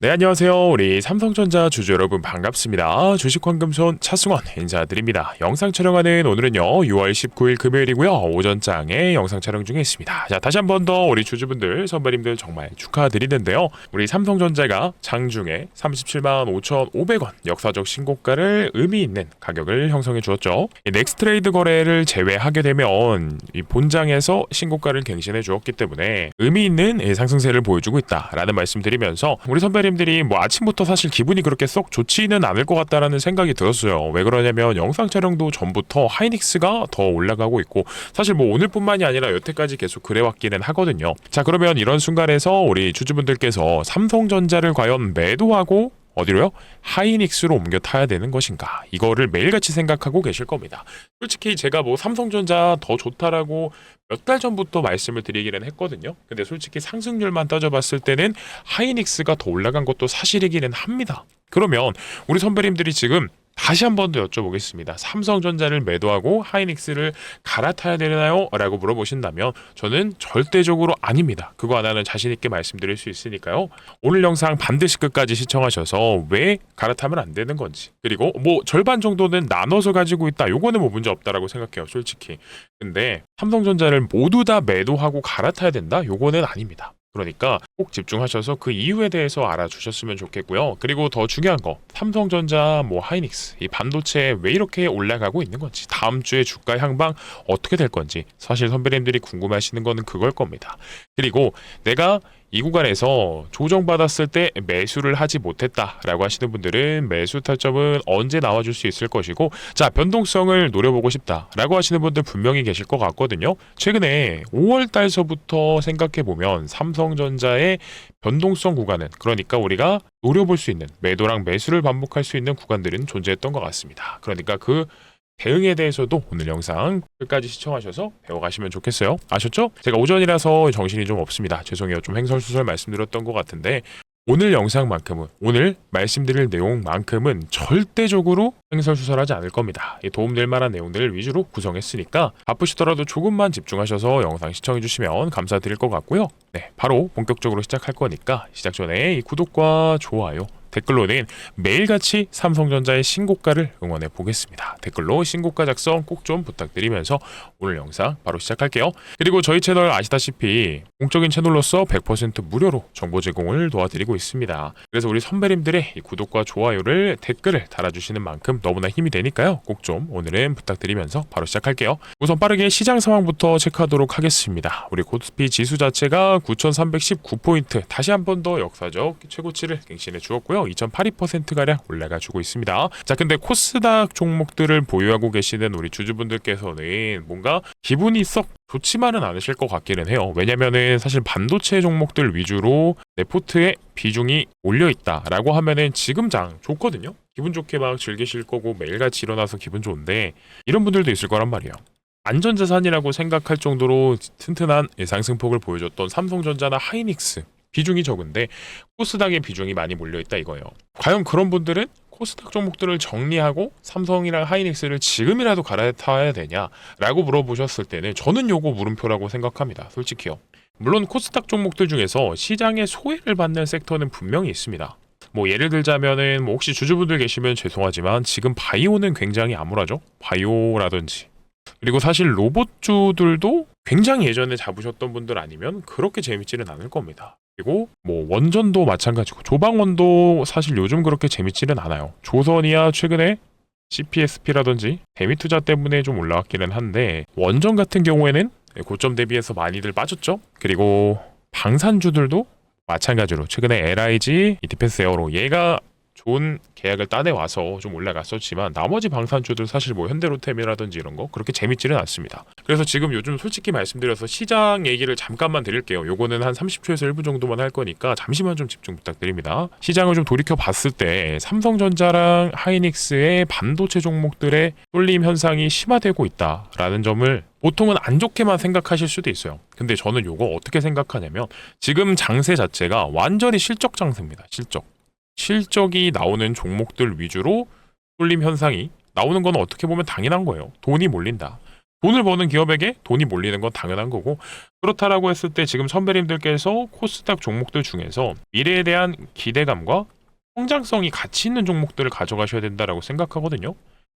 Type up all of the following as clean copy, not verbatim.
네, 안녕하세요. 우리 삼성전자 주주 여러분 반갑습니다. 주식황금손 차승원 인사드립니다. 영상 촬영하는 오늘은요, 6월 19일 금요일이고요. 오전장에 영상 촬영 중에 있습니다. 자, 다시 한 번 더 우리 주주분들, 선배님들 정말 축하드리는데요. 우리 삼성전자가 장중에 37만 5,500원 역사적 신고가를 의미 있는 가격을 형성해 주었죠. 넥스트레이드 거래를 제외하게 되면 이 본장에서 신고가를 갱신해 주었기 때문에 의미 있는 상승세를 보여주고 있다라는 말씀드리면서 우리 선배님 들이 뭐 아침부터 사실 기분이 그렇게 썩 좋지는 않을 것 같다라는 생각이 들었어요. 왜 그러냐면 영상 촬영도 전부터 하이닉스가 더 올라가고 있고 사실 뭐 오늘뿐만이 아니라 여태까지 계속 그래왔기는 하거든요. 자, 그러면 이런 순간에서 우리 주주분들께서 삼성전자를 과연 매도하고 어디로요? 하이닉스로 옮겨 타야 되는 것인가? 이거를 매일같이 생각하고 계실 겁니다. 솔직히 제가 뭐 삼성전자 더 좋다라고 몇 달 전부터 말씀을 드리기는 했거든요. 근데 솔직히 상승률만 따져봤을 때는 하이닉스가 더 올라간 것도 사실이기는 합니다. 그러면 우리 선배님들이 지금 다시 한 번 더 여쭤보겠습니다. 삼성전자를 매도하고 하이닉스를 갈아타야 되나요? 라고 물어보신다면 저는 절대적으로 아닙니다. 그거 하나는 자신있게 말씀드릴 수 있으니까요. 오늘 영상 반드시 끝까지 시청하셔서 왜 갈아타면 안 되는 건지, 그리고 뭐 절반 정도는 나눠서 가지고 있다, 요거는 뭐 문제 없다라고 생각해요, 솔직히. 근데 삼성전자를 모두 다 매도하고 갈아타야 된다? 요거는 아닙니다. 그러니까 꼭 집중하셔서 그 이유에 대해서 알아주셨으면 좋겠고요. 그리고 더 중요한 거, 삼성전자, 뭐 하이닉스, 이 반도체 왜 이렇게 올라가고 있는 건지, 다음 주에 주가 향방 어떻게 될 건지, 사실 선배님들이 궁금해하시는 거는 그걸 겁니다. 그리고 내가 이 구간에서 조정받았을 때 매수를 하지 못했다라고 하시는 분들은 매수 타점은 언제 나와줄 수 있을 것이고, 자, 변동성을 노려보고 싶다라고 하시는 분들 분명히 계실 것 같거든요. 최근에 5월 달서부터 생각해보면 삼성전자의 변동성 구간은, 그러니까 우리가 노려볼 수 있는 매도랑 매수를 반복할 수 있는 구간들은 존재했던 것 같습니다. 그러니까 그 대응에 대해서도 오늘 영상 끝까지 시청하셔서 배워가시면 좋겠어요. 아셨죠? 제가 오전이라서 정신이 좀 없습니다. 죄송해요. 좀 횡설수설 말씀드렸던 것 같은데, 오늘 영상만큼은, 오늘 말씀드릴 내용만큼은 절대적으로 횡설수설하지 않을 겁니다. 도움될 만한 내용들을 위주로 구성했으니까 바쁘시더라도 조금만 집중하셔서 영상 시청해주시면 감사드릴 것 같고요. 네, 바로 본격적으로 시작할 거니까 시작 전에 이 구독과 좋아요, 댓글로는 매일같이 삼성전자의 신고가를 응원해 보겠습니다. 댓글로 신고가 작성 꼭 좀 부탁드리면서 오늘 영상 바로 시작할게요. 그리고 저희 채널 아시다시피 공적인 채널로서 100% 무료로 정보 제공을 도와드리고 있습니다. 그래서 우리 선배님들의 이 구독과 좋아요를, 댓글을 달아주시는 만큼 너무나 힘이 되니까요. 꼭 좀 오늘은 부탁드리면서 바로 시작할게요. 우선 빠르게 시장 상황부터 체크하도록 하겠습니다. 우리 코스피 지수 자체가 9,319포인트, 다시 한 번 더 역사적 최고치를 갱신해 주었고요. 2.82%가량 올라가 주고 있습니다. 자, 근데 코스닥 종목들을 보유하고 계시는 우리 주주분들께서는 뭔가 기분이 썩 좋지만은 않으실 것 같기는 해요. 왜냐면은 사실 반도체 종목들 위주로 내 포트에 비중이 올려있다라고 하면은 지금 장 좋거든요. 기분 좋게 막 즐기실 거고 매일같이 일어나서 기분 좋은데, 이런 분들도 있을 거란 말이에요. 안전자산이라고 생각할 정도로 튼튼한 상승폭을 보여줬던 삼성전자나 하이닉스 비중이 적은데 코스닥의 비중이 많이 몰려있다 이거예요. 과연 그런 분들은 코스닥 종목들을 정리하고 삼성이랑 하이닉스를 지금이라도 갈아타야 되냐라고 물어보셨을 때는 저는 요거 물음표라고 생각합니다. 솔직히요. 물론 코스닥 종목들 중에서 시장의 소외를 받는 섹터는 분명히 있습니다. 뭐 예를 들자면은 뭐 혹시 주주분들 계시면 죄송하지만 지금 바이오는 굉장히 암울하죠. 바이오라든지, 그리고 사실 로봇주들도 굉장히 예전에 잡으셨던 분들 아니면 그렇게 재밌지는 않을 겁니다. 그리고 뭐 원전도 마찬가지고 조방원도 사실 요즘 그렇게 재밌지는 않아요. 조선이야 최근에 CPSP라든지 대미 투자 때문에 좀 올라왔기는 한데, 원전 같은 경우에는 고점 대비해서 많이들 빠졌죠. 그리고 방산주들도 마찬가지로 최근에 LIG, 디펜스 에어로 얘가 좋은 계약을 따내와서 좀 올라갔었지만 나머지 방산주들 사실 뭐 현대로템이라든지 이런 거 그렇게 재밌지는 않습니다. 그래서 지금 요즘 솔직히 말씀드려서 시장 얘기를 잠깐만 드릴게요. 요거는 한 30초에서 1분 정도만 할 거니까 잠시만 좀 집중 부탁드립니다. 시장을 좀 돌이켜 봤을 때 삼성전자랑 하이닉스의 반도체 종목들의 쏠림 현상이 심화되고 있다라는 점을 보통은 안 좋게만 생각하실 수도 있어요. 근데 저는 요거 어떻게 생각하냐면, 지금 장세 자체가 완전히 실적 장세입니다. 실적이 나오는 종목들 위주로 쏠림 현상이 나오는 건 어떻게 보면 당연한 거예요. 돈이 몰린다. 돈을 버는 기업에게 돈이 몰리는 건 당연한 거고, 그렇다라고 했을 때 지금 선배님들께서 코스닥 종목들 중에서 미래에 대한 기대감과 성장성이 같이 있는 종목들을 가져가셔야 된다라고 생각하거든요.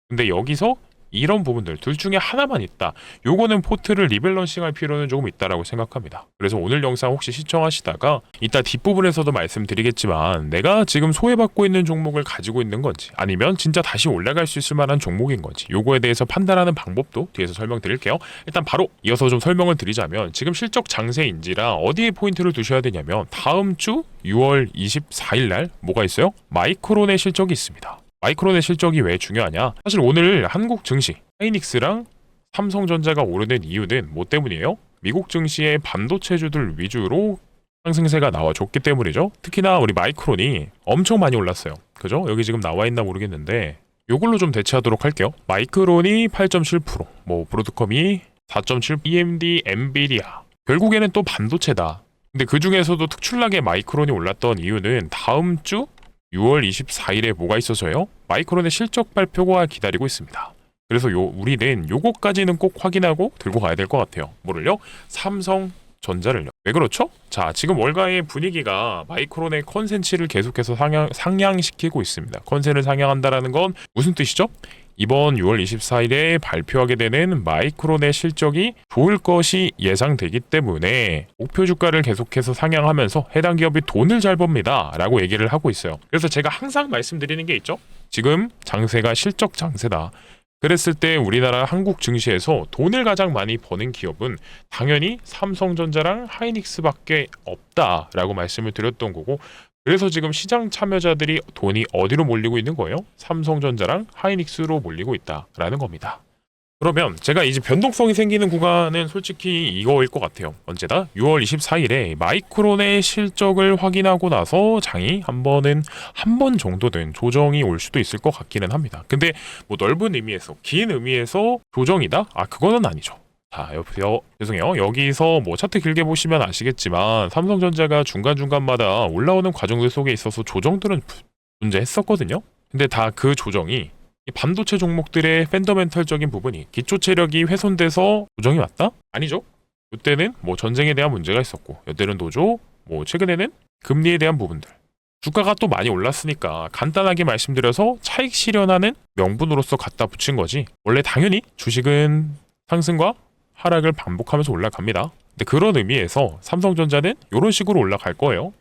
근데 여기서 이런 부분들 둘 중에 하나만 있다, 요거는 포트를 리밸런싱할 필요는 조금 있다라고 생각합니다. 그래서 오늘 영상 혹시 시청하시다가 이따 뒷부분에서도 말씀드리겠지만 내가 지금 소외받고 있는 종목을 가지고 있는 건지, 아니면 진짜 다시 올라갈 수 있을 만한 종목인 건지, 요거에 대해서 판단하는 방법도 뒤에서 설명드릴게요. 일단 바로 이어서 좀 설명을 드리자면, 지금 실적 장세인지라 어디에 포인트를 두셔야 되냐면, 다음 주 6월 24일 날 뭐가 있어요? 마이크론의 실적이 있습니다. 마이크론의 실적이 왜 중요하냐? 사실 오늘 한국 증시 하이닉스랑 삼성전자가 오르는 이유는 뭐 때문이에요? 미국 증시의 반도체주들 위주로 상승세가 나와줬기 때문이죠. 특히나 우리 마이크론이 엄청 많이 올랐어요. 그죠? 여기 지금 나와 있나 모르겠는데 요걸로 좀 대체하도록 할게요. 마이크론이 8.7%, 뭐 브로드컴이 4.7%, EMD, 엔비디아, 결국에는 또 반도체다. 근데 그 중에서도 특출나게 마이크론이 올랐던 이유는 다음 주 6월 24일에 뭐가 있어서요? 마이크론의 실적 발표가 기다리고 있습니다. 그래서 우리는 요거까지는 꼭 확인하고 들고 가야 될 것 같아요. 뭐를요? 삼성전자를요. 왜 그렇죠? 자, 지금 월가의 분위기가 마이크론의 컨센치를 계속해서 상향시키고 있습니다. 컨센을 상향한다라는 건 무슨 뜻이죠? 이번 6월 24일에 발표하게 되는 마이크론의 실적이 좋을 것이 예상되기 때문에 목표 주가를 계속해서 상향하면서 해당 기업이 돈을 잘 법니다 라고 얘기를 하고 있어요. 그래서 제가 항상 말씀드리는 게 있죠. 지금 장세가 실적 장세다. 그랬을 때 우리나라 한국 증시에서 돈을 가장 많이 버는 기업은 당연히 삼성전자랑 하이닉스밖에 없다라고 말씀을 드렸던 거고, 그래서 지금 시장 참여자들이 돈이 어디로 몰리고 있는 거예요? 삼성전자랑 하이닉스로 몰리고 있다라는 겁니다. 그러면 제가 이제 변동성이 생기는 구간은 솔직히 이거일 것 같아요. 언제다? 6월 24일에 마이크론의 실적을 확인하고 나서 장이 한 번 정도는 조정이 올 수도 있을 것 같기는 합니다. 근데 뭐 넓은 의미에서, 긴 의미에서 조정이다? 그거는 아니죠. 자, 죄송해요. 여기서 뭐 차트 길게 보시면 아시겠지만 삼성전자가 중간중간마다 올라오는 과정들 속에 있어서 조정들은 존재했었거든요. 근데 다 그 조정이 이 반도체 종목들의 펀더멘털적인 부분이, 기초 체력이 훼손돼서 조정이 왔다? 아니죠. 이때는 뭐 전쟁에 대한 문제가 있었고, 이때는 노조, 뭐 최근에는 금리에 대한 부분들, 주가가 또 많이 올랐으니까 간단하게 말씀드려서 차익 실현하는 명분으로서 갖다 붙인 거지, 원래 당연히 주식은 상승과 하락을 반복하면서 올라갑니다. 근데 그런 의미에서 삼성전자는 이런 식으로 올라갈 거예요.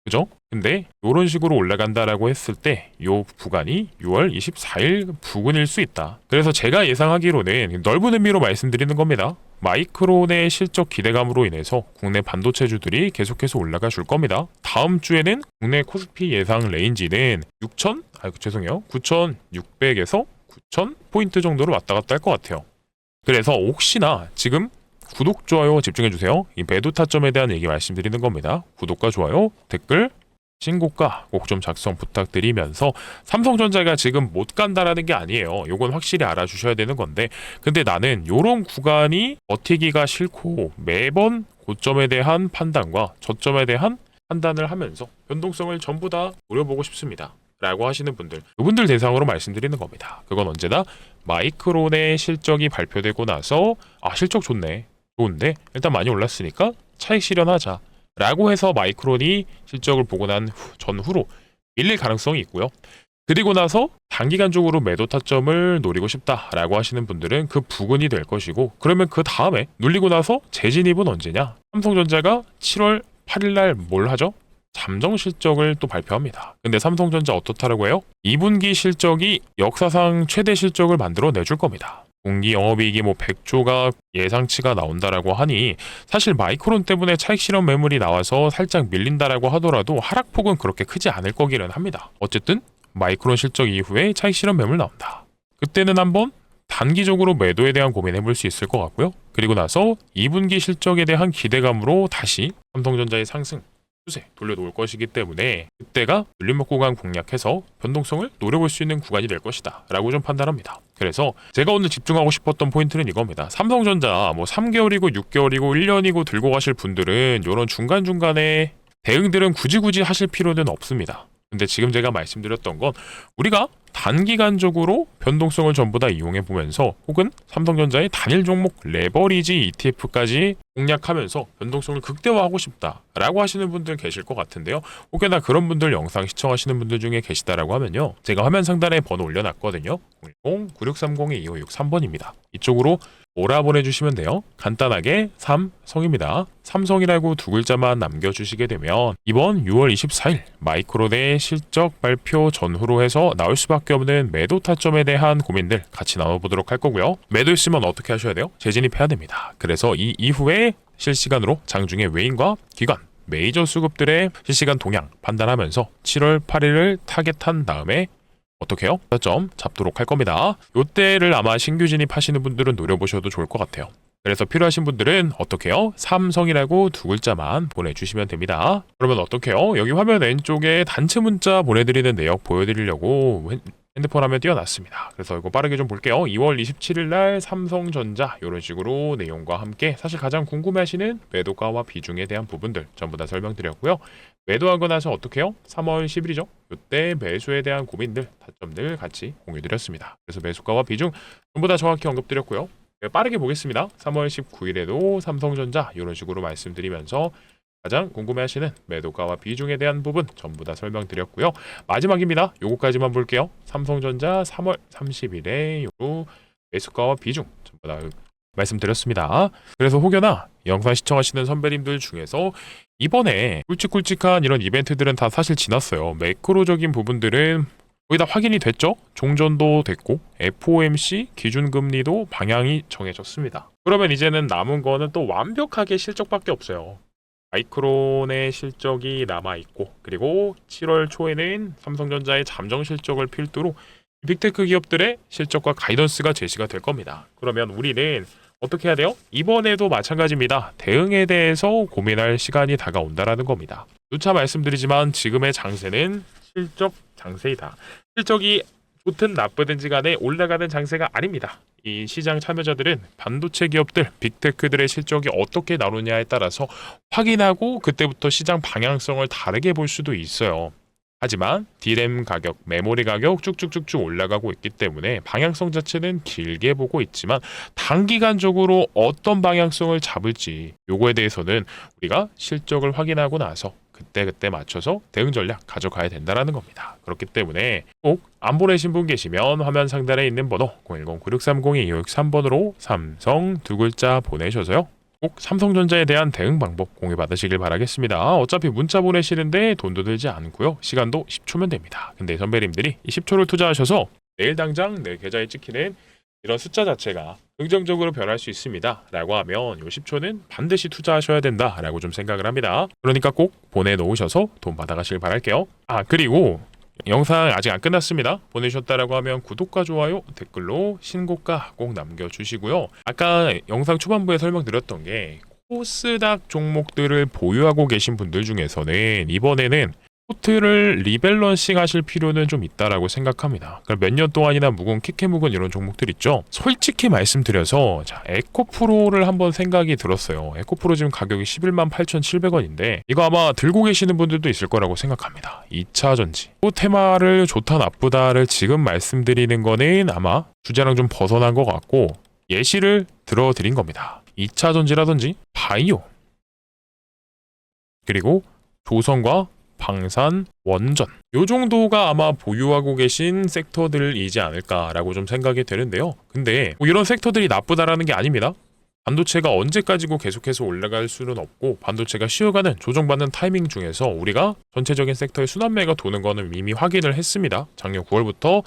그죠? 근데 이런 식으로 올라간다라고 했을 때 이 구간이 6월 24일 부근일 수 있다. 그래서 제가 예상하기로는 넓은 의미로 말씀드리는 겁니다. 마이크론의 실적 기대감으로 인해서 국내 반도체주들이 계속해서 올라가 줄 겁니다. 다음 주에는 국내 코스피 예상 레인지는 9,600에서 9,000포인트 정도로 왔다 갔다 할 것 같아요. 그래서 혹시나 지금 구독, 좋아요 집중해주세요. 이 매도 타점에 대한 얘기 말씀드리는 겁니다. 구독과 좋아요, 댓글, 신고가 꼭 좀 작성 부탁드리면서, 삼성전자가 지금 못 간다라는 게 아니에요. 요건 확실히 알아주셔야 되는 건데, 근데 나는 요런 구간이 버티기가 싫고 매번 고점에 대한 판단과 저점에 대한 판단을 하면서 변동성을 전부 다 노려보고 싶습니다 라고 하시는 분들, 그분들 대상으로 말씀드리는 겁니다. 그건 언제나 마이크론의 실적이 발표되고 나서 실적 좋은데 일단 많이 올랐으니까 차익 실현하자 라고 해서 마이크론이 실적을 보고 난 전후로 밀릴 가능성이 있고요. 그리고 나서 단기간적으로 매도 타점을 노리고 싶다라고 하시는 분들은 그 부근이 될 것이고, 그러면 그 다음에 눌리고 나서 재진입은 언제냐? 삼성전자가 7월 8일 날 뭘 하죠? 잠정 실적을 또 발표합니다. 근데 삼성전자 어떻다라고 해요? 2분기 실적이 역사상 최대 실적을 만들어 내줄 겁니다. 분기 영업이익이 뭐 100조가 예상치가 나온다라고 하니, 사실 마이크론 때문에 차익 실현 매물이 나와서 살짝 밀린다라고 하더라도 하락폭은 그렇게 크지 않을 거기는 합니다. 어쨌든 마이크론 실적 이후에 차익 실현 매물 나온다. 그때는 한번 단기적으로 매도에 대한 고민해볼 수 있을 것 같고요. 그리고 나서 2분기 실적에 대한 기대감으로 다시 삼성전자의 상승 추세 돌려놓을 것이기 때문에 그때가 눌림목 구간 공략해서 변동성을 노려볼 수 있는 구간이 될 것이다 라고 좀 판단합니다. 그래서 제가 오늘 집중하고 싶었던 포인트는 이겁니다. 삼성전자 뭐 3개월이고 6개월이고 1년이고 들고 가실 분들은 이런 중간중간에 대응들은 굳이 하실 필요는 없습니다. 근데 지금 제가 말씀드렸던 건 우리가 단기간적으로 변동성을 전부 다 이용해 보면서 혹은 삼성전자의 단일 종목 레버리지 ETF까지 공략하면서 변동성을 극대화하고 싶다라고 하시는 분들 계실 것 같은데요. 혹여나 그런 분들 영상 시청하시는 분들 중에 계시다라고 하면요. 제가 화면 상단에 번호 올려놨거든요. 09630-2563번입니다. 이쪽으로 뭐라 보내주시면 돼요. 간단하게 삼성입니다. 삼성이라고 두 글자만 남겨주시게 되면 이번 6월 24일 마이크로대 실적 발표 전후로 해서 나올 수밖에 없는 매도 타점에 대한 고민들 같이 나눠보도록 할 거고요. 매도했으면 어떻게 하셔야 돼요? 재진입해야 됩니다. 그래서 이 이후에 실시간으로 장중에 외인과 기관 메이저 수급들의 실시간 동향 판단하면서 7월 8일을 타겟한 다음에 어떻게 해요? 점 잡도록 할 겁니다. 요때를 아마 신규 진입하시는 분들은 노려보셔도 좋을 것 같아요. 그래서 필요하신 분들은 어떻게 해요? 삼성이라고 두 글자만 보내주시면 됩니다. 그러면 어떻게 해요? 여기 화면 왼쪽에 단체 문자 보내드리는 내역 보여드리려고 핸드폰 화면 띄워놨습니다. 그래서 이거 빠르게 좀 볼게요. 2월 27일 날 삼성전자 이런 식으로 내용과 함께 사실 가장 궁금해하시는 매도가와 비중에 대한 부분들 전부 다 설명드렸고요. 매도하고 나서 어떻게 해요? 3월 10일이죠. 이때 매수에 대한 고민들, 타점들 같이 공유드렸습니다. 그래서 매수가와 비중 전부 다 정확히 언급드렸고요. 빠르게 보겠습니다. 3월 19일에도 삼성전자 이런 식으로 말씀드리면서 가장 궁금해하시는 매도가와 비중에 대한 부분 전부 다 설명드렸고요. 마지막입니다. 요거까지만 볼게요. 삼성전자 3월 30일에 요 매수가와 비중 전부 다 말씀드렸습니다. 그래서 혹여나 영상 시청하시는 선배님들 중에서 이번에 굵직굵직한 이런 이벤트들은 다 사실 지났어요. 매크로적인 부분들은 거의 다 확인이 됐죠? 종전도 됐고 FOMC 기준금리도 방향이 정해졌습니다. 그러면 이제는 남은 거는 또 완벽하게 실적밖에 없어요. 마이크론의 실적이 남아있고 그리고 7월 초에는 삼성전자의 잠정 실적을 필두로 빅테크 기업들의 실적과 가이던스가 제시가 될 겁니다. 그러면 우리는 어떻게 해야 돼요? 이번에도 마찬가지입니다. 대응에 대해서 고민할 시간이 다가온다라는 겁니다. 누차 말씀드리지만 지금의 장세는 실적 장세이다. 실적이 좋든 나쁘든지 간에 올라가는 장세가 아닙니다. 이 시장 참여자들은 반도체 기업들, 빅테크들의 실적이 어떻게 나오느냐에 따라서 확인하고 그때부터 시장 방향성을 다르게 볼 수도 있어요. 하지만 D램 가격, 메모리 가격 쭉쭉쭉쭉 올라가고 있기 때문에 방향성 자체는 길게 보고 있지만 단기간적으로 어떤 방향성을 잡을지 요거에 대해서는 우리가 실적을 확인하고 나서 그때 맞춰서 대응 전략 가져가야 된다는 겁니다. 그렇기 때문에 꼭 안 보내신 분 계시면 화면 상단에 있는 번호 010-9630-2563번으로 삼성 두 글자 보내셔서요. 꼭 삼성전자에 대한 대응 방법 공유받으시길 바라겠습니다. 어차피 문자 보내시는데 돈도 들지 않고요. 시간도 10초면 됩니다. 근데 선배님들이 이 10초를 투자하셔서 내일 당장 내 계좌에 찍히는 이런 숫자 자체가 긍정적으로 변할 수 있습니다. 라고 하면 이 10초는 반드시 투자하셔야 된다 라고 좀 생각을 합니다. 그러니까 꼭 보내놓으셔서 돈 받아가시길 바랄게요. 그리고 영상 아직 안 끝났습니다. 보내주셨다라고 하면 구독과 좋아요, 댓글로 신고가 꼭 남겨주시고요. 아까 영상 초반부에 설명드렸던 게 코스닥 종목들을 보유하고 계신 분들 중에서는 이번에는 포트를 리밸런싱 하실 필요는 좀 있다라고 생각합니다. 몇 년 동안이나 묵은 키케묵은 이런 종목들 있죠. 솔직히 말씀드려서 에코프로를 한번 생각이 들었어요. 에코프로 지금 가격이 11만 8,700원인데 이거 아마 들고 계시는 분들도 있을 거라고 생각합니다. 2차 전지. 또 테마를 좋다 나쁘다를 지금 말씀드리는 거는 아마 주제랑 좀 벗어난 것 같고 예시를 들어드린 겁니다. 2차 전지라든지 바이오 그리고 조선과 방산, 원전 요 정도가 아마 보유하고 계신 섹터들이지 않을까라고 좀 생각이 되는데요. 근데 이런 섹터들이 나쁘다라는 게 아닙니다. 반도체가 언제까지고 계속해서 올라갈 수는 없고 반도체가 쉬어가는 조정받는 타이밍 중에서 우리가 전체적인 섹터의 순환매가 도는 거는 이미 확인을 했습니다. 작년 9월부터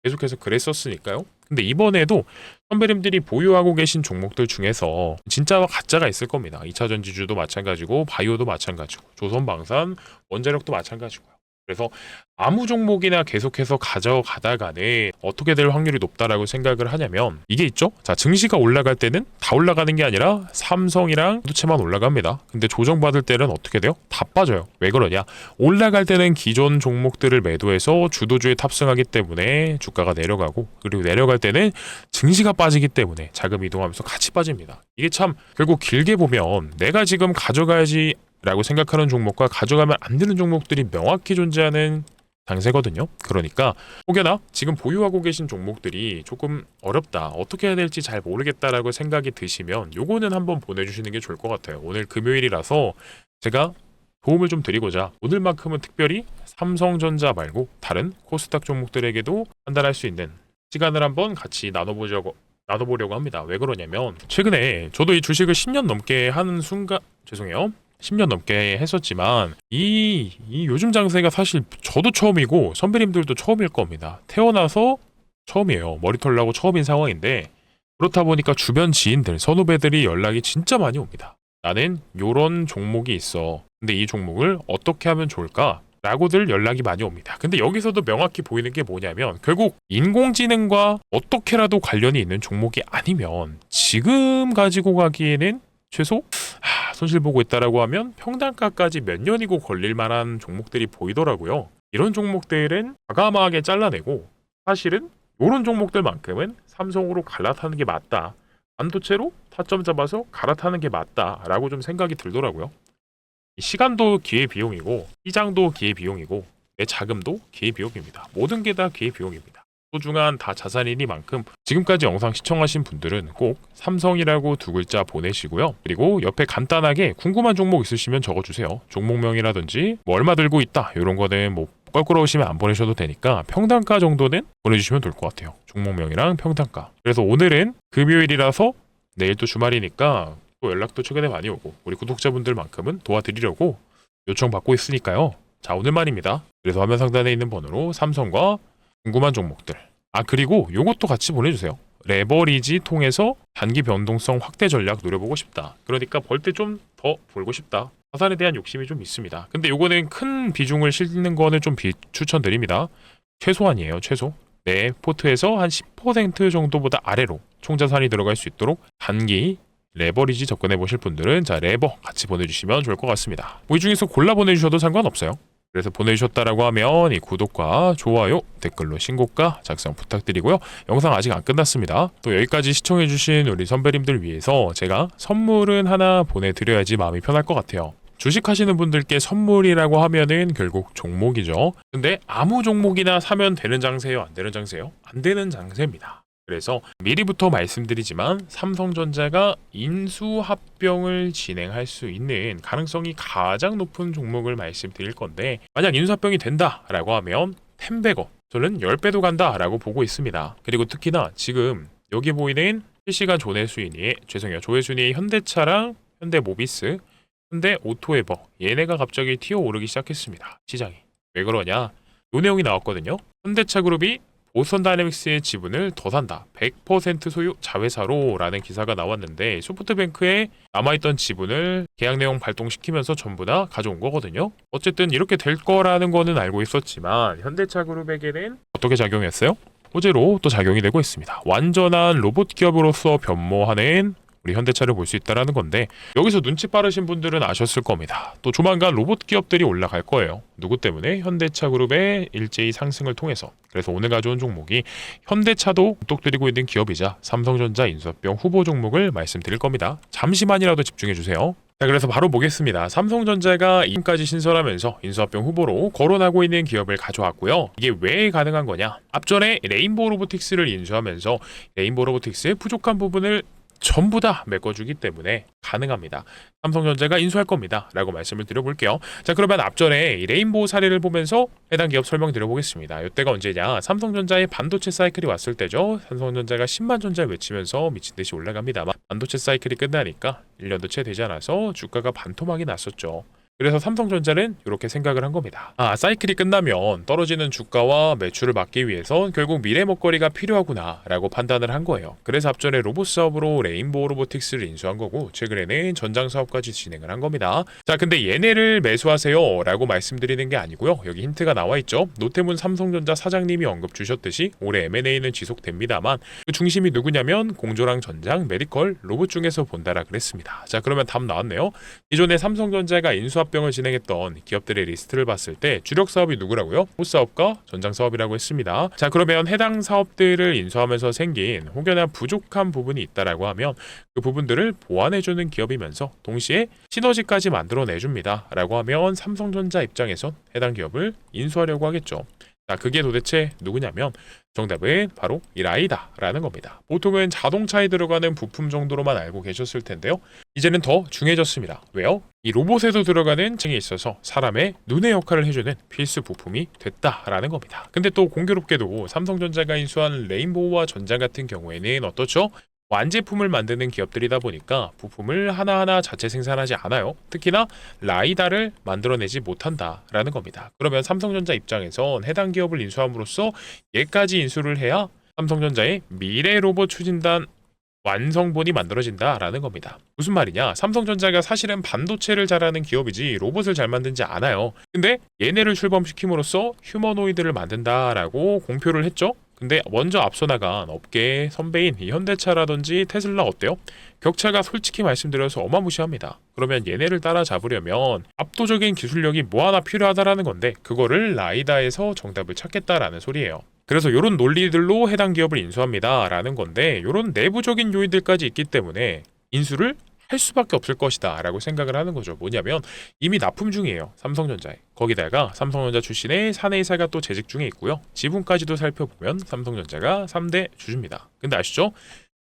계속해서 그랬었으니까요. 근데 이번에도 선배님들이 보유하고 계신 종목들 중에서 진짜와 가짜가 있을 겁니다. 2차 전지주도 마찬가지고 바이오도 마찬가지고 조선방산, 원자력도 마찬가지고요. 그래서 아무 종목이나 계속해서 가져가다가는 어떻게 될 확률이 높다라고 생각을 하냐면 이게 있죠. 자, 증시가 올라갈 때는 다 올라가는 게 아니라 삼성이랑 반도체만 올라갑니다. 근데 조정받을 때는 어떻게 돼요? 다 빠져요. 왜 그러냐? 올라갈 때는 기존 종목들을 매도해서 주도주에 탑승하기 때문에 주가가 내려가고 그리고 내려갈 때는 증시가 빠지기 때문에 자금 이동하면서 같이 빠집니다. 이게 참 결국 길게 보면 내가 지금 가져가야지 라고 생각하는 종목과 가져가면 안 되는 종목들이 명확히 존재하는 장세거든요. 그러니까 혹여나 지금 보유하고 계신 종목들이 조금 어렵다, 어떻게 해야 될지 잘 모르겠다라고 생각이 드시면 요거는 한번 보내주시는 게 좋을 것 같아요. 오늘 금요일이라서 제가 도움을 좀 드리고자 오늘만큼은 특별히 삼성전자 말고 다른 코스닥 종목들에게도 판단할 수 있는 시간을 한번 같이 나눠보려고 합니다. 왜 그러냐면 최근에 저도 이 주식을 10년 넘게 하는 순간, 죄송해요, 10년 넘게 했었지만 이 요즘 장세가 사실 저도 처음이고 선배님들도 처음일 겁니다. 태어나서 처음이에요. 머리털 나고 처음인 상황인데, 그렇다 보니까 주변 지인들, 선후배들이 연락이 진짜 많이 옵니다. 나는 요런 종목이 있어. 근데 이 종목을 어떻게 하면 좋을까? 라고들 연락이 많이 옵니다. 근데 여기서도 명확히 보이는 게 뭐냐면 결국 인공지능과 어떻게라도 관련이 있는 종목이 아니면 지금 가지고 가기에는 최소 손실 보고 있다라고 하면 평단가까지 몇 년이고 걸릴 만한 종목들이 보이더라고요. 이런 종목들은 과감하게 잘라내고 사실은 이런 종목들만큼은 삼성으로 갈아타는 게 맞다. 반도체로 타점 잡아서 갈아타는 게 맞다라고 좀 생각이 들더라고요. 시간도 기회비용이고 시장도 기회비용이고 내 자금도 기회비용입니다. 모든 게 다 기회비용입니다. 소중한 다 자산이니만큼 지금까지 영상 시청하신 분들은 꼭 삼성이라고 두 글자 보내시고요. 그리고 옆에 간단하게 궁금한 종목 있으시면 적어주세요. 종목명이라든지 뭐 얼마 들고 있다 이런 거는 뭐 껄끄러우시면 안 보내셔도 되니까 평단가 정도는 보내주시면 될 것 같아요. 종목명이랑 평단가. 그래서 오늘은 금요일이라서 내일 또 주말이니까 또 연락도 최근에 많이 오고 우리 구독자분들만큼은 도와드리려고 요청받고 있으니까요. 자, 오늘만입니다. 그래서 화면 상단에 있는 번호로 삼성과 궁금한 종목들, 그리고 요것도 같이 보내주세요. 레버리지 통해서 단기 변동성 확대 전략 노려보고 싶다. 그러니까 벌 때 좀 더 벌고 싶다. 자산에 대한 욕심이 좀 있습니다. 근데 요거는 큰 비중을 실는 거는 좀 추천드립니다. 최소한이에요. 최소. 내 포트에서 한 10% 정도보다 아래로 총자산이 들어갈 수 있도록 단기 레버리지 접근해 보실 분들은 자, 레버 같이 보내주시면 좋을 것 같습니다. 이 중에서 골라 보내주셔도 상관없어요. 그래서 보내주셨다라고 하면 이 구독과 좋아요, 댓글로 신고가 작성 부탁드리고요. 영상 아직 안 끝났습니다. 또 여기까지 시청해주신 우리 선배님들 위해서 제가 선물은 하나 보내드려야지 마음이 편할 것 같아요. 주식하시는 분들께 선물이라고 하면은 결국 종목이죠. 근데 아무 종목이나 사면 되는 장세예요? 안 되는 장세예요? 안 되는 장세입니다. 그래서 미리부터 말씀드리지만 삼성전자가 인수합병을 진행할 수 있는 가능성이 가장 높은 종목을 말씀드릴 건데, 만약 인수합병이 된다라고 하면 10배고 저는 10배도 간다라고 보고 있습니다. 그리고 특히나 지금 여기 보이는 실시간 조회순위의 현대차랑 현대모비스, 현대오토에버 얘네가 갑자기 튀어오르기 시작했습니다. 시장이. 왜 그러냐? 요 내용이 나왔거든요. 현대차 그룹이 보스턴 다이내믹스의 지분을 더 산다. 100% 소유 자회사로 라는 기사가 나왔는데 소프트뱅크에 남아있던 지분을 계약 내용 발동시키면서 전부 다 가져온 거거든요. 어쨌든 이렇게 될 거라는 거는 알고 있었지만 현대차 그룹에게는 어떻게 작용했어요? 호재로 또 작용이 되고 있습니다. 완전한 로봇 기업으로서 변모하는 우리 현대차를 볼 수 있다는 건데, 여기서 눈치 빠르신 분들은 아셨을 겁니다. 또 조만간 로봇 기업들이 올라갈 거예요. 누구 때문에? 현대차 그룹의 일제히 상승을 통해서. 그래서 오늘 가져온 종목이 현대차도 똑들이고 있는 기업이자 삼성전자 인수합병 후보 종목을 말씀드릴 겁니다. 잠시만이라도 집중해 주세요. 자, 그래서 바로 보겠습니다. 삼성전자가 이름까지 신설하면서 인수합병 후보로 거론하고 있는 기업을 가져왔고요. 이게 왜 가능한 거냐? 앞전에 레인보우 로보틱스를 인수하면서 레인보우 로보틱스의 부족한 부분을 전부 다 메꿔주기 때문에 가능합니다. 삼성전자가 인수할 겁니다. 라고 말씀을 드려볼게요. 자, 그러면 앞전에 이 레인보우 사례를 보면서 해당 기업 설명드려보겠습니다. 이때가 언제냐? 삼성전자의 반도체 사이클이 왔을 때죠. 삼성전자가 10만 전자를 외치면서 미친듯이 올라갑니다만 반도체 사이클이 끝나니까 1년도 채 되지 않아서 주가가 반토막이 났었죠. 그래서 삼성전자는 이렇게 생각을 한 겁니다. 사이클이 끝나면 떨어지는 주가와 매출을 막기 위해선 결국 미래 먹거리가 필요하구나 라고 판단을 한 거예요. 그래서 앞전에 로봇 사업으로 레인보우 로보틱스를 인수한 거고, 최근에는 전장 사업까지 진행을 한 겁니다. 자, 근데 얘네를 매수하세요 라고 말씀드리는 게 아니고요. 여기 힌트가 나와 있죠. 노태문 삼성전자 사장님이 언급 주셨듯이 올해 M&A는 지속됩니다만 그 중심이 누구냐면 공조랑 전장, 메디컬, 로봇 중에서 본다라 그랬습니다. 자, 그러면 답 나왔네요. 기존에 삼성전자가 인수합 인수합병을 진행했던 기업들의 리스트를 봤을 때 주력 사업이 누구라고요? 호사업과 전장사업이라고 했습니다. 자, 그러면 해당 사업들을 인수하면서 생긴 혹여나 부족한 부분이 있다라고 하면 그 부분들을 보완해주는 기업이면서 동시에 시너지까지 만들어내줍니다 라고 하면 삼성전자 입장에선 해당 기업을 인수하려고 하겠죠. 자, 그게 도대체 누구냐면 정답은 바로 이 라이다라는 겁니다. 보통은 자동차에 들어가는 부품 정도로만 알고 계셨을 텐데요. 이제는 더 중요해졌습니다. 왜요? 이 로봇에도 들어가는 층에 있어서 사람의 눈의 역할을 해주는 필수 부품이 됐다라는 겁니다. 근데 또 공교롭게도 삼성전자가 인수한 레인보우와 전장 같은 경우에는 어떻죠? 완제품을 만드는 기업들이다 보니까 부품을 하나하나 자체 생산하지 않아요. 특히나 라이다를 만들어내지 못한다라는 겁니다. 그러면 삼성전자 입장에선 해당 기업을 인수함으로써 얘까지 인수를 해야 삼성전자의 미래 로봇 추진단 완성본이 만들어진다라는 겁니다. 무슨 말이냐? 삼성전자가 사실은 반도체를 잘하는 기업이지 로봇을 잘 만든지 않아요. 근데 얘네를 출범시킴으로써 휴머노이드를 만든다라고 공표를 했죠. 근데 먼저 앞서 나간 업계의 선배인 이 현대차라든지 테슬라 어때요? 격차가 솔직히 말씀드려서 어마무시합니다. 그러면 얘네를 따라잡으려면 압도적인 기술력이 뭐 하나 필요하다라는 건데 그거를 라이다에서 정답을 찾겠다라는 소리예요. 그래서 이런 논리들로 해당 기업을 인수합니다 라는 건데 이런 내부적인 요인들까지 있기 때문에 인수를 할 수밖에 없을 것이다 라고 생각을 하는 거죠. 뭐냐면 이미 납품 중이에요. 삼성전자에. 거기다가 삼성전자 출신의 사내이사가 또 재직 중에 있고요. 지분까지도 살펴보면 삼성전자가 3대 주주입니다. 근데 아시죠?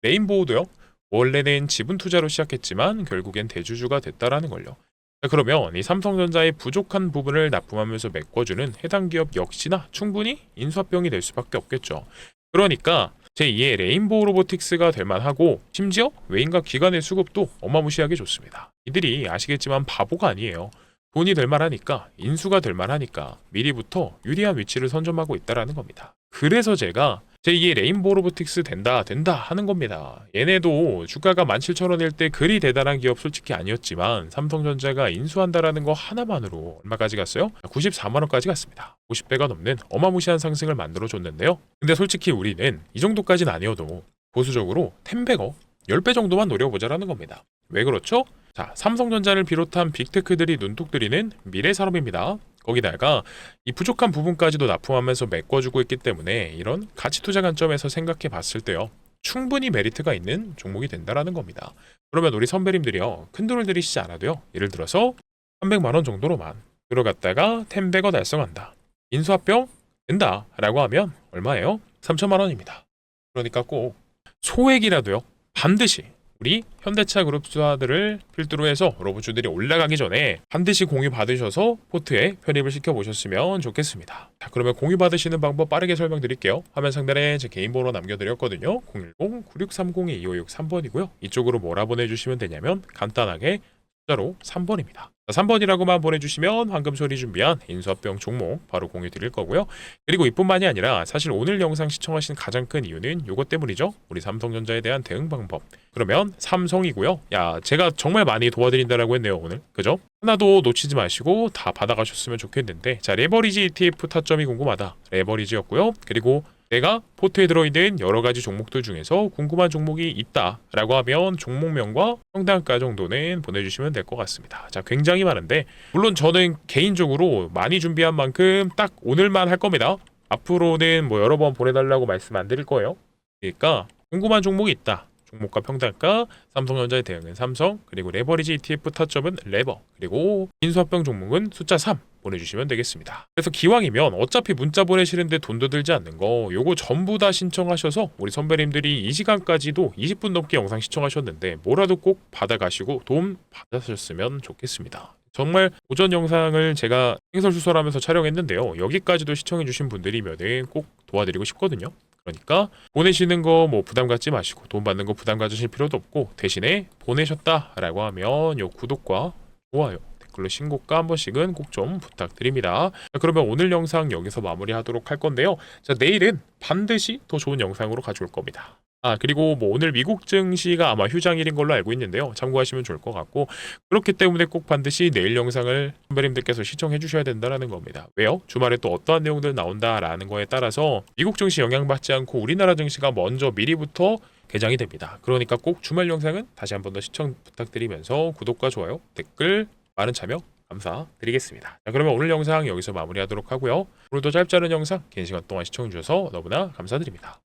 레인보우도요. 원래는 지분 투자로 시작했지만 결국엔 대주주가 됐다라는 걸요. 자, 그러면 이 삼성전자의 부족한 부분을 납품하면서 메꿔주는 해당 기업 역시나 충분히 인수합병이 될 수밖에 없겠죠. 그러니까 제2의 레인보우 로보틱스가 될 만하고 심지어 외인과 기관의 수급도 어마무시하게 좋습니다. 이들이 아시겠지만 바보가 아니에요. 돈이 될 만하니까 인수가 될 만하니까 미리부터 유리한 위치를 선점하고 있다라는 겁니다. 그래서 제가 제2의 레인보우 로보틱스 된다 하는 겁니다. 얘네도 주가가 17,000원일 때 그리 대단한 기업 솔직히 아니었지만 삼성전자가 인수한다라는 거 하나만으로 얼마까지 갔어요? 94만원까지 갔습니다. 50배가 넘는 어마무시한 상승을 만들어줬는데요. 근데 솔직히 우리는 이 정도까지는 아니어도 보수적으로 10배거 10배 정도만 노려보자라는 겁니다. 왜 그렇죠? 자, 삼성전자를 비롯한 빅테크들이 눈독 들이는 미래 산업입니다. 거기다가 이 부족한 부분까지도 납품하면서 메꿔주고 있기 때문에 이런 가치 투자 관점에서 생각해 봤을 때요. 충분히 메리트가 있는 종목이 된다라는 겁니다. 그러면 우리 선배님들이요. 큰 돈을 들이시지 않아도요. 예를 들어서 300만 원 정도로만 들어갔다가 10배거 달성한다. 인수합병 된다 라고 하면 얼마예요? 3천만 원입니다. 그러니까 꼭 소액이라도요. 반드시 우리 현대차 그룹 주주들을 필두로 해서 로봇주들이 올라가기 전에 반드시 공유 받으셔서 포트에 편입을 시켜보셨으면 좋겠습니다. 자, 그러면 공유 받으시는 방법 빠르게 설명드릴게요. 화면 상단에 제 개인 번호 남겨드렸거든요. 010-9630-2563번이고요. 이쪽으로 뭐라 보내주시면 되냐면 간단하게 숫자로 3번입니다. 3번이라고만 보내주시면 황금 소리 준비한 인수합병 종목 바로 공유 드릴 거고요. 그리고 이뿐만이 아니라 사실 오늘 영상 시청하신 가장 큰 이유는 요것 때문이죠. 우리 삼성전자에 대한 대응 방법. 그러면 삼성이고요. 야, 제가 정말 많이 도와드린다라고 했네요 오늘. 그죠? 하나도 놓치지 마시고 다 받아가셨으면 좋겠는데, 자, 레버리지 ETF 타점이 궁금하다. 레버리지였고요. 그리고 내가 포트에 들어있는 여러 가지 종목들 중에서 궁금한 종목이 있다라고 하면 종목명과 평단가 정도는 보내주시면 될 것 같습니다. 자, 굉장히 많은데 물론 저는 개인적으로 많이 준비한 만큼 딱 오늘만 할 겁니다. 앞으로는 뭐 여러 번 보내달라고 말씀 안 드릴 거예요. 그러니까 궁금한 종목이 있다. 종목과 평단가, 삼성전자의 대응은 삼성, 그리고 레버리지 ETF 타점은 레버, 그리고 인수합병 종목은 숫자 3 보내주시면 되겠습니다. 그래서 기왕이면 어차피 문자 보내시는데 돈도 들지 않는 거 요거 전부 다 신청하셔서 우리 선배님들이 이 시간까지도 20분 넘게 영상 시청하셨는데 뭐라도 꼭 받아가시고 도움 받으셨으면 좋겠습니다. 정말 오전 영상을 제가 행설수설하면서 촬영했는데요. 여기까지도 시청해주신 분들이면 꼭 도와드리고 싶거든요. 그러니까 보내시는 거 뭐 부담 갖지 마시고 돈 받는 거 부담 가지실 필요도 없고 대신에 보내셨다라고 하면 요 구독과 좋아요, 댓글로 신고가 한 번씩은 꼭 좀 부탁드립니다. 자, 그러면 오늘 영상 여기서 마무리하도록 할 건데요. 자, 내일은 반드시 더 좋은 영상으로 가져올 겁니다. 아, 그리고 뭐 오늘 미국 증시가 아마 휴장일인 걸로 알고 있는데요. 참고하시면 좋을 것 같고, 그렇기 때문에 꼭 반드시 내일 영상을 선배님들께서 시청해 주셔야 된다는 겁니다. 왜요? 주말에 또 어떠한 내용들 나온다라는 거에 따라서 미국 증시 영향받지 않고 우리나라 증시가 먼저 미리부터 개장이 됩니다. 그러니까 꼭 주말 영상은 다시 한 번 더 시청 부탁드리면서 구독과 좋아요, 댓글, 많은 참여 감사드리겠습니다. 자, 그러면 오늘 영상 여기서 마무리하도록 하고요. 오늘도 짧지 않은 영상 긴 시간 동안 시청해주셔서 너무나 감사드립니다.